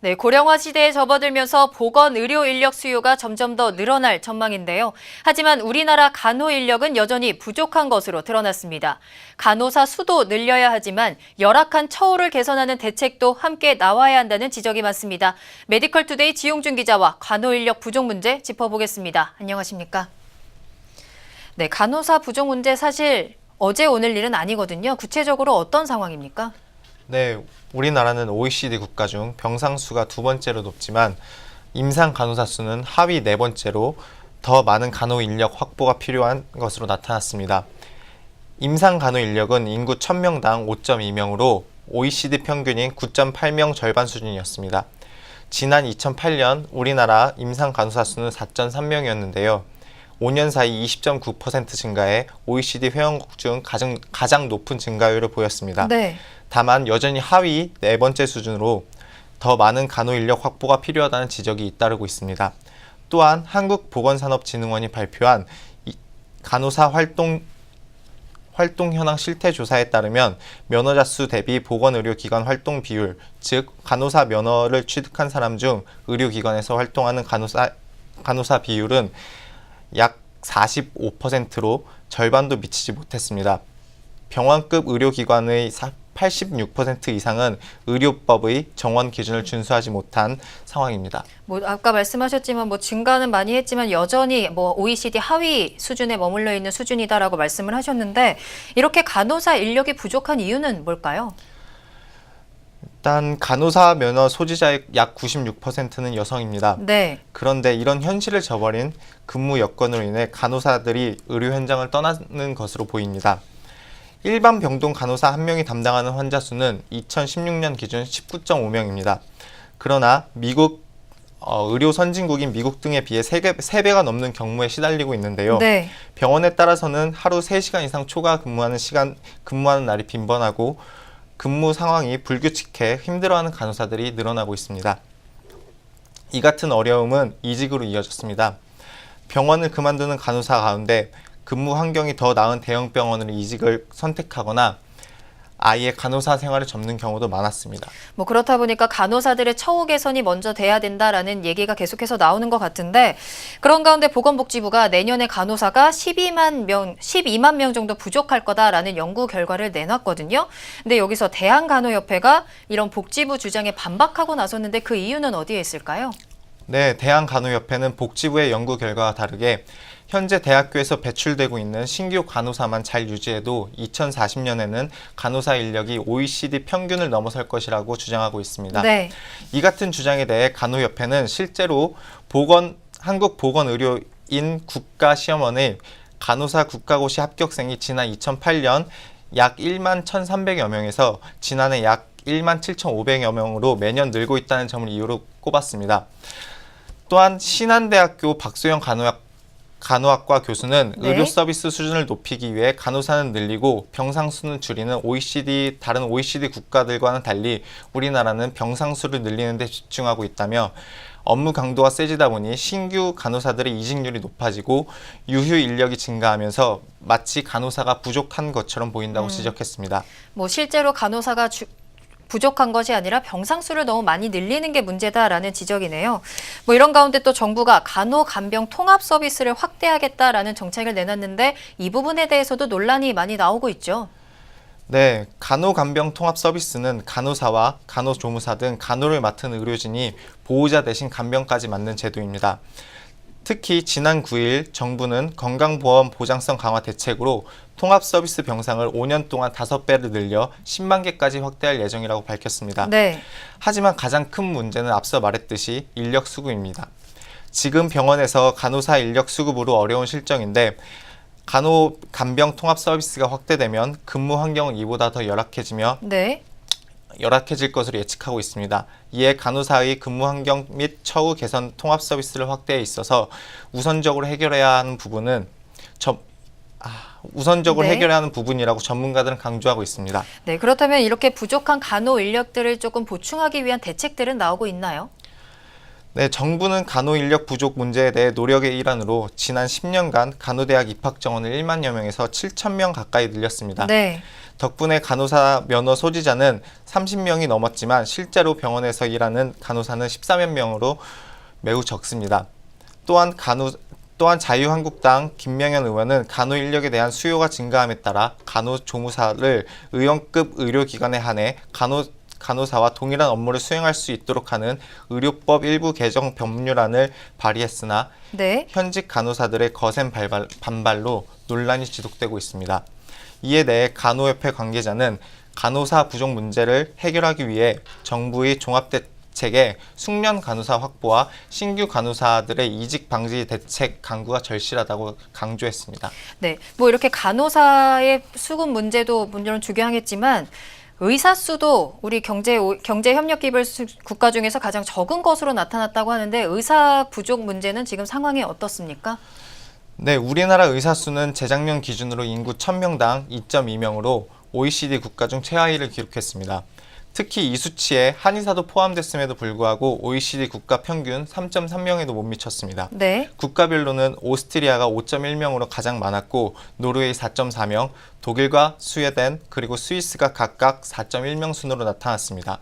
네, 고령화 시대에 접어들면서 보건 의료 인력 수요가 점점 더 늘어날 전망인데요. 하지만 우리나라 간호 인력은 여전히 부족한 것으로 드러났습니다. 간호사 수도 늘려야 하지만 열악한 처우를 개선하는 대책도 함께 나와야 한다는 지적이 많습니다. 메디컬 투데이 지용준 기자와 간호 인력 부족 문제 짚어보겠습니다. 안녕하십니까? 네, 간호사 부족 문제 사실 어제 오늘 일은 아니거든요. 구체적으로 어떤 상황입니까? 네, 우리나라는 OECD 국가 중 병상 수가 두 번째로 높지만 임상 간호사 수는 하위 네 번째로 더 많은 간호 인력 확보가 필요한 것으로 나타났습니다. 임상 간호 인력은 인구 1000명당 5.2명으로 OECD 평균인 9.8명 절반 수준이었습니다. 지난 2008년 우리나라 임상 간호사 수는 4.3명이었는데요. 5년 사이 20.9% 증가해 OECD 회원국 중 가장 높은 증가율을 보였습니다. 네. 다만 여전히 하위 네 번째 수준으로 더 많은 간호 인력 확보가 필요하다는 지적이 잇따르고 있습니다. 또한 한국보건산업진흥원이 발표한 간호사 활동 현황 실태 조사에 따르면 면허자 수 대비 보건의료기관 활동 비율, 즉 간호사 면허를 취득한 사람 중 의료기관에서 활동하는 간호사 비율은 약 45%로 절반도 미치지 못했습니다. 병원급 의료기관의 86% 이상은 의료법의 정원 기준을 준수하지 못한 상황입니다. 아까 말씀하셨지만 증가는 많이 했지만 여전히 OECD 하위 수준에 머물러 있는 수준이다라고 말씀을 하셨는데 이렇게 간호사 인력이 부족한 이유는 뭘까요? 일단 간호사 면허 소지자의 약 96%는 여성입니다. 네. 그런데 이런 현실을 저버린 근무 여건으로 인해 간호사들이 의료 현장을 떠나는 것으로 보입니다. 일반 병동 간호사 1명이 담당하는 환자 수는 2016년 기준 19.5명입니다. 그러나 미국 의료 선진국인 미국 등에 비해 3배가 넘는 경무에 시달리고 있는데요. 네. 병원에 따라서는 하루 3시간 이상 초과 근무하는 날이 빈번하고 근무 상황이 불규칙해 힘들어하는 간호사들이 늘어나고 있습니다. 이 같은 어려움은 이직으로 이어졌습니다. 병원을 그만두는 간호사 가운데 근무 환경이 더 나은 대형 병원으로 이직을 선택하거나 아예 간호사 생활을 접는 경우도 많았습니다. 그렇다 보니까 간호사들의 처우 개선이 먼저 돼야 된다라는 얘기가 계속해서 나오는 것 같은데 그런 가운데 보건복지부가 내년에 간호사가 12만 명 정도 부족할 거다라는 연구 결과를 내놨거든요. 근데 여기서 대한간호협회가 이런 복지부 주장에 반박하고 나섰는데 그 이유는 어디에 있을까요? 네, 대한간호협회는 복지부의 연구 결과와 다르게 현재 대학교에서 배출되고 있는 신규 간호사만 잘 유지해도 2040년에는 간호사 인력이 OECD 평균을 넘어설 것이라고 주장하고 있습니다. 네. 이 같은 주장에 대해 간호협회는 실제로 한국보건의료인 국가시험원의 간호사 국가고시 합격생이 지난 2008년 약 1만 1,300여 명에서 지난해 약 1만 7,500여 명으로 매년 늘고 있다는 점을 이유로 꼽았습니다. 또한 신한대학교 박소영 간호학과 교수는 네. 의료 서비스 수준을 높이기 위해 간호사는 늘리고 병상 수는 줄이는 다른 OECD 국가들과는 달리 우리나라는 병상 수를 늘리는 데 집중하고 있다며 업무 강도가 세지다 보니 신규 간호사들의 이직률이 높아지고 유휴 인력이 증가하면서 마치 간호사가 부족한 것처럼 보인다고 지적했습니다. 실제로 간호사가 부족한 것이 아니라 병상 수를 너무 많이 늘리는 게 문제다라는 지적이네요. 이런 가운데 또 정부가 간호-간병 통합 서비스를 확대하겠다라는 정책을 내놨는데 이 부분에 대해서도 논란이 많이 나오고 있죠. 네, 간호-간병 통합 서비스는 간호사와 간호조무사 등 간호를 맡은 의료진이 보호자 대신 간병까지 맡는 제도입니다. 특히 지난 9일 정부는 건강보험 보장성 강화 대책으로 통합서비스 병상을 5년 동안 5배를 늘려 10만 개까지 확대할 예정이라고 밝혔습니다. 네. 하지만 가장 큰 문제는 앞서 말했듯이 인력 수급입니다. 지금 병원에서 간호사 인력 수급으로 어려운 실정인데 간호-간병 통합 서비스가 확대되면 근무 환경은 이보다 더 열악해질 것으로 예측하고 있습니다. 이에 간호사의 근무 환경 및 처우 개선 통합 서비스를 확대에 있어서 우선적으로 해결해야 하는 부분이라고 전문가들은 강조하고 있습니다. 네, 그렇다면 이렇게 부족한 간호 인력들을 조금 보충하기 위한 대책들은 나오고 있나요? 네, 정부는 간호 인력 부족 문제에 대해 노력의 일환으로 지난 10년간 간호대학 입학 정원을 1만여 명에서 7천 명 가까이 늘렸습니다. 네. 덕분에 간호사 면허 소지자는 30명이 넘었지만 실제로 병원에서 일하는 간호사는 14만 명으로 매우 적습니다. 또한 자유한국당 김명현 의원은 간호 인력에 대한 수요가 증가함에 따라 간호조무사를 의원급 의료기관에 한해 간호사와 동일한 업무를 수행할 수 있도록 하는 의료법 일부 개정 법률안을 발의했으나 네. 현직 간호사들의 거센 반발로 논란이 지속되고 있습니다. 이에 대해 간호협회 관계자는 간호사 부족 문제를 해결하기 위해 정부의 종합대책에 숙련 간호사 확보와 신규 간호사들의 이직 방지 대책 강구가 절실하다고 강조했습니다. 네. 뭐 이렇게 간호사의 수급 문제도 물론 중요하겠지만 의사 수도 우리 경제협력기별 국가 중에서 가장 적은 것으로 나타났다고 하는데 의사 부족 문제는 지금 상황이 어떻습니까? 네, 우리나라 의사 수는 재작년 기준으로 인구 1000명당 2.2명으로 OECD 국가 중 최하위를 기록했습니다. 특히 이 수치에 한의사도 포함됐음에도 불구하고 OECD 국가 평균 3.3명에도 못 미쳤습니다. 네. 국가별로는 오스트리아가 5.1명으로 가장 많았고 노르웨이 4.4명, 독일과 스웨덴 그리고 스위스가 각각 4.1명 순으로 나타났습니다.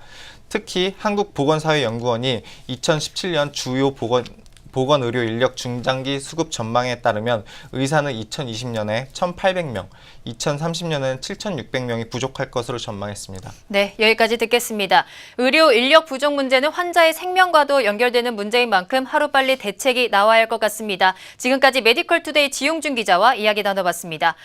특히 한국보건사회연구원이 2017년 주요 보건 의료 인력 중장기 수급 전망에 따르면 의사는 2020년에 1,800명, 2030년에는 7,600명이 부족할 것으로 전망했습니다. 네, 여기까지 듣겠습니다. 의료 인력 부족 문제는 환자의 생명과도 연결되는 문제인 만큼 하루빨리 대책이 나와야 할 것 같습니다. 지금까지 메디컬투데이 지용준 기자와 이야기 나눠봤습니다.